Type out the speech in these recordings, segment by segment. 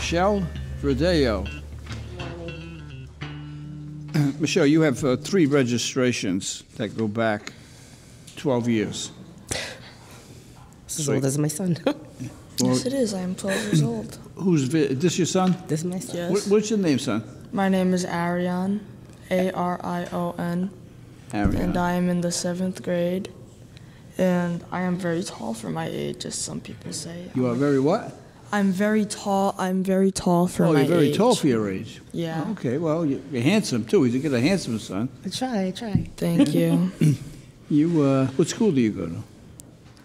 Michelle Verdeo. Michelle, you have 3 registrations that go back 12 years. As old as my son. Yes, it is. I am 12 years old. Is this your son? This is my son. Yes. What's your name, son? My name is Arion, Arion, Arion. and I am in the 7th grade. And I am very tall for my age, as some people say. You are very what? I'm very tall. I'm very tall for my age. Oh, you're very tall for your age. Yeah. Okay, well, you're handsome, too. You get a handsome son. I try. Thank you. What school do you go to?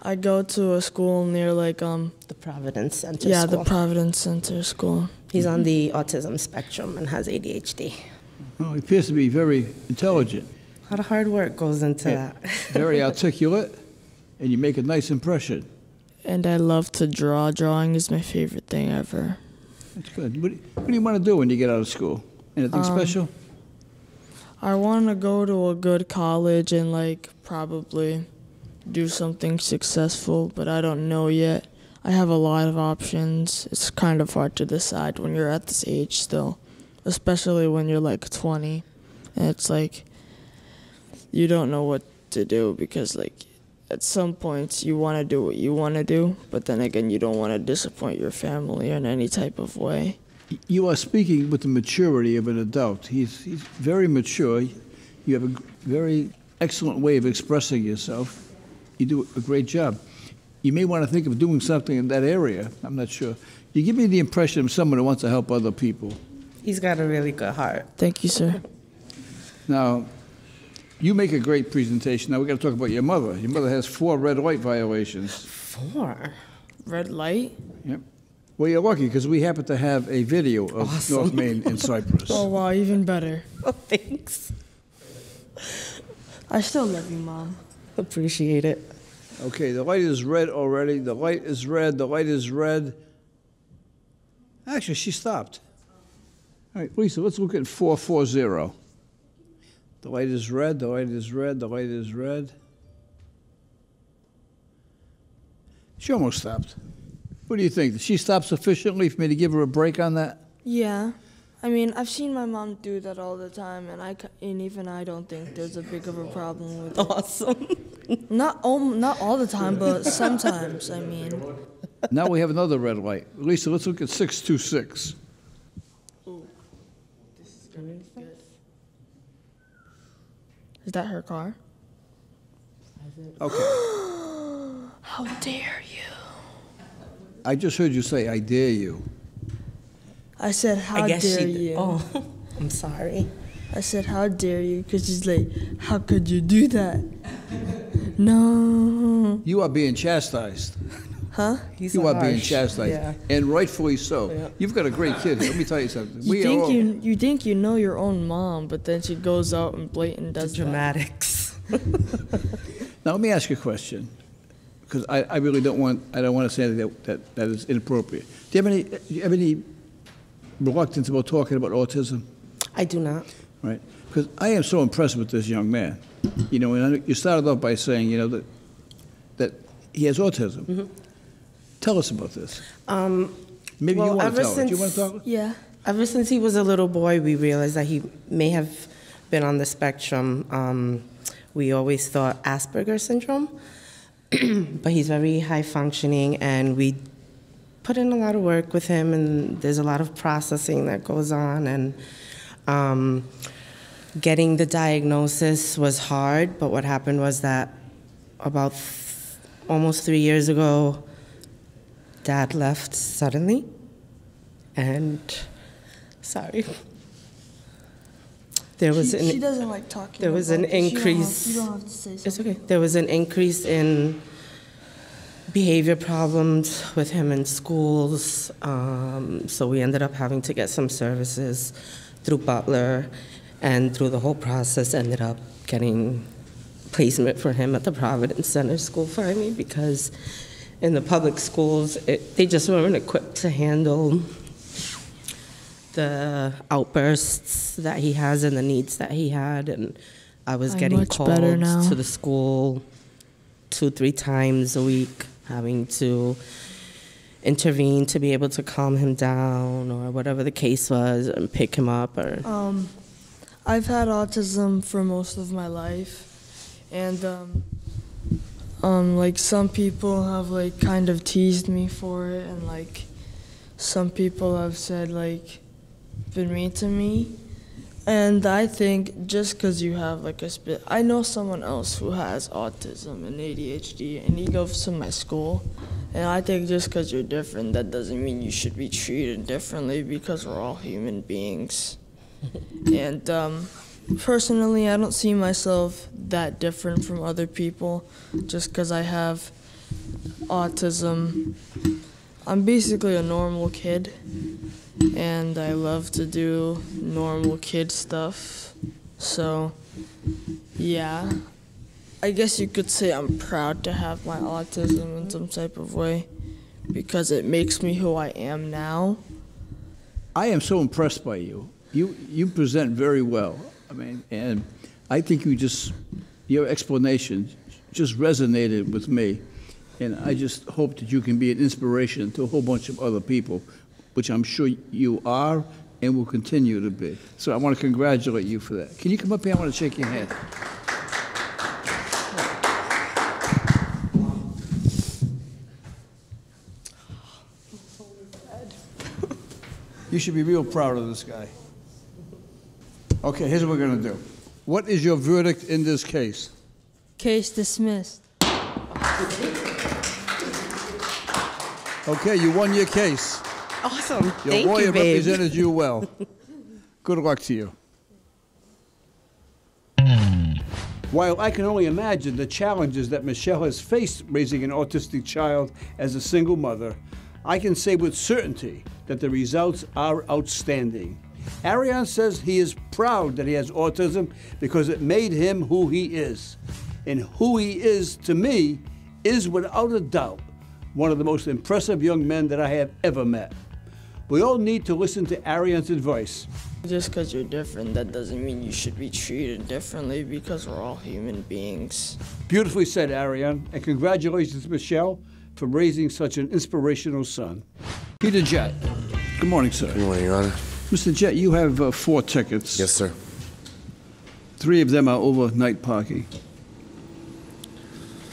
I go to a school near, like, The Providence Center yeah, School. the Providence Center School. He's on the autism spectrum and has ADHD. Oh, he appears to be very intelligent. A lot of hard work goes into that. Very articulate, and you make a nice impression. And I love to draw. Drawing is my favorite thing ever. That's good. What do you want to do when you get out of school? Anything special? I want to go to a good college and, like, probably do something successful, but I don't know yet. I have a lot of options. It's kind of hard to decide when you're at this age still, especially when you're like 20. And it's like you don't know what to do because, like, at some points you want to do what you want to do, but then again you don't want to disappoint your family in any type of way. You are speaking with the maturity of an adult. He's very mature. You have a very excellent way of expressing yourself. You do a great job. You may want to think of doing something in that area. I'm not sure. You give me the impression of someone who wants to help other people. He's got a really good heart. Thank you, sir. Now, you make a great presentation. Now we got to talk about your mother. Your mother has 4 red light violations. 4? Red light? Yep. Well, you're lucky because we happen to have a video of Awesome. North Main and Cypress. Oh, wow, even better. Oh, thanks. I still love you, Mom. Appreciate it. Okay, the light is red already. The light is red. The light is red. Actually, she stopped. All right, Lisa, let's look at 440. The light is red. The light is red. The light is red. She almost stopped. What do you think? Did she stop sufficiently for me to give her a break on that? Yeah. I mean, I've seen my mom do that all the time, and even I don't think there's a big of a problem with it. Awesome. Not all the time, but sometimes, I mean. Now we have another red light. Lisa, let's look at 626. Ooh, this is gonna be good. Is that her car? Okay. How dare you? I just heard you say, I dare you. I said, how dare you? Oh, I'm sorry. I said, how dare you? Because she's like, how could you do that? No. You are being chastised. Huh? You are being chastised, yeah. and rightfully so. Yeah. You've got a great kid. Let me tell you something. You think you know your own mom, but then she goes out and blatant does The dramatics. Now let me ask you a question, because I really don't want to say anything that is inappropriate. Do you have any reluctance about talking about autism? I do not. Right, because I am so impressed with this young man. You know, and you started off by saying, you know, that he has autism. Mm-hmm. Tell us about this. Maybe you want to tell us. Do you want to talk? Yeah. Ever since he was a little boy, we realized that he may have been on the spectrum. We always thought Asperger's syndrome, but he's very high functioning, and we put in a lot of work with him, and there's a lot of processing that goes on, and getting the diagnosis was hard, but what happened was that about almost 3 years ago, Dad left suddenly, and sorry. There was she doesn't like talking. There was an increase. You don't have to say something. It's okay. There was an increase in behavior problems with him in schools, so we ended up having to get some services through Butler, and through the whole process ended up getting placement for him at the Providence Center School finally, because in the public schools, they just weren't equipped to handle the outbursts that he has and the needs that he had, and I was getting called to the school 2-3 times a week, having to intervene to be able to calm him down or whatever the case was and pick him up? Or I've had autism for most of my life, and like some people have like kind of teased me for it, and like some people have said like been mean to me. And I think just because you have like I know someone else who has autism and ADHD, and he goes to my school. And I think just because you're different, that doesn't mean you should be treated differently, because we're all human beings. And personally, I don't see myself that different from other people just because I have autism. I'm basically a normal kid, and I love to do normal kid stuff. So, yeah, I guess you could say I'm proud to have my autism in some type of way, because it makes me who I am now. I am so impressed by you. You present very well. I mean, and I think your explanation just resonated with me. And I just hope that you can be an inspiration to a whole bunch of other people, which I'm sure you are and will continue to be. So I want to congratulate you for that. Can you come up here? I want to shake your hand. You should be real proud of this guy. Okay, here's what we're going to do. What is your verdict in this case? Case dismissed. Okay, you won your case. awesome. Your Thank lawyer you, babe. represented you well. Good luck to you. While I can only imagine the challenges that Michelle has faced raising an autistic child as a single mother, I can say with certainty that the results are outstanding. Ariane says he is proud that he has autism because it made him who he is. And who he is, to me, is without a doubt one of the most impressive young men that I have ever met. We all need to listen to Ariane's advice. Just because you're different, that doesn't mean you should be treated differently, because we're all human beings. Beautifully said, Ariane, and congratulations, Michelle, for raising such an inspirational son. Peter Jett. Good morning, sir. Good morning, Your Honor. Mr. Jett, you have 4 tickets. Yes, sir. 3 of them are overnight parking.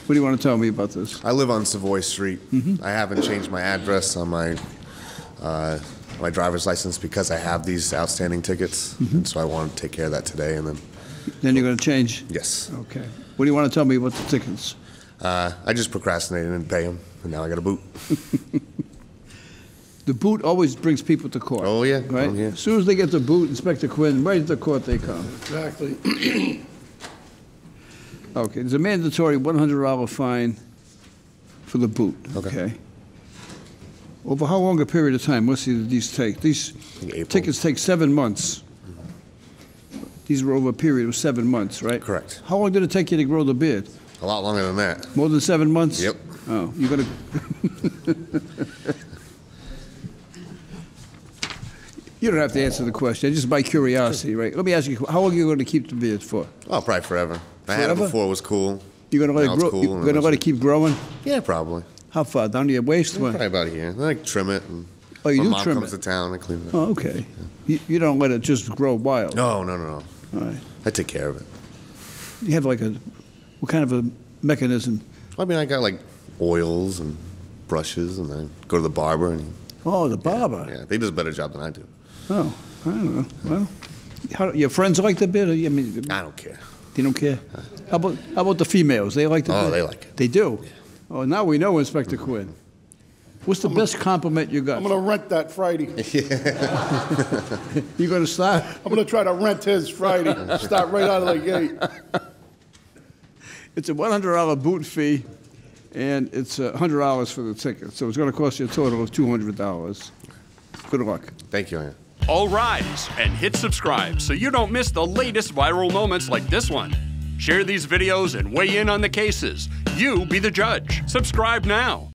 What do you want to tell me about this? I live on Savoy Street. I haven't changed my address on my driver's license because I have these outstanding tickets. And so I want to take care of that today, and then... Then you're going to change? Yes. Okay. What do you want to tell me about the tickets? I just procrastinated and pay them, and now I got a boot. The boot always brings people to court. Oh, yeah. Right? Oh, yeah. As soon as they get the boot, Inspector Quinn, right to the court they come. Exactly. Okay, there's a mandatory $100 fine for the boot. Okay. Over how long a period of time? Let's see, these take. These April. tickets take 7 months. These were over a period of 7 months, right? Correct. How long did it take you to grow the beard? A lot longer than that. More than 7 months? Yep. Oh, you're gonna... You don't have to answer the question, just by curiosity, right? Let me ask you, how long are you going to keep the beard for? Oh, probably forever. I had it Forever? before it was cool. You're going to let Now it it's grow? cool, You're and going to let it keep growing? Yeah, probably. How far, down to your waist? What? Probably about here. I like trim it. And Oh, you when do Mom trim comes it? to town, I clean it up. Oh, okay. You don't let it just grow wild? No, no, no, no. All right. I take care of it. You have like what kind of a mechanism? I mean, I got like oils and brushes, and I go to the barber, and Oh, the barber. yeah, they do a better job than I do. Oh, I don't know. Well, your friends like the beard? I mean, I don't care. they don't care? How about the females? They like the beard? Oh, they like it. They do? Oh, now we know, Inspector Quinn. What's the best compliment you got? I'm going to rent that Friday. You going to start? I'm going to try to rent his Friday. Start right out of the gate. It's a $100 boot fee, and it's $100 for the ticket. So it's going to cost you a total of $200. Good luck. Thank you, Ann. All rise and hit subscribe so you don't miss the latest viral moments like this one. Share these videos and weigh in on the cases. You be the judge. Subscribe now.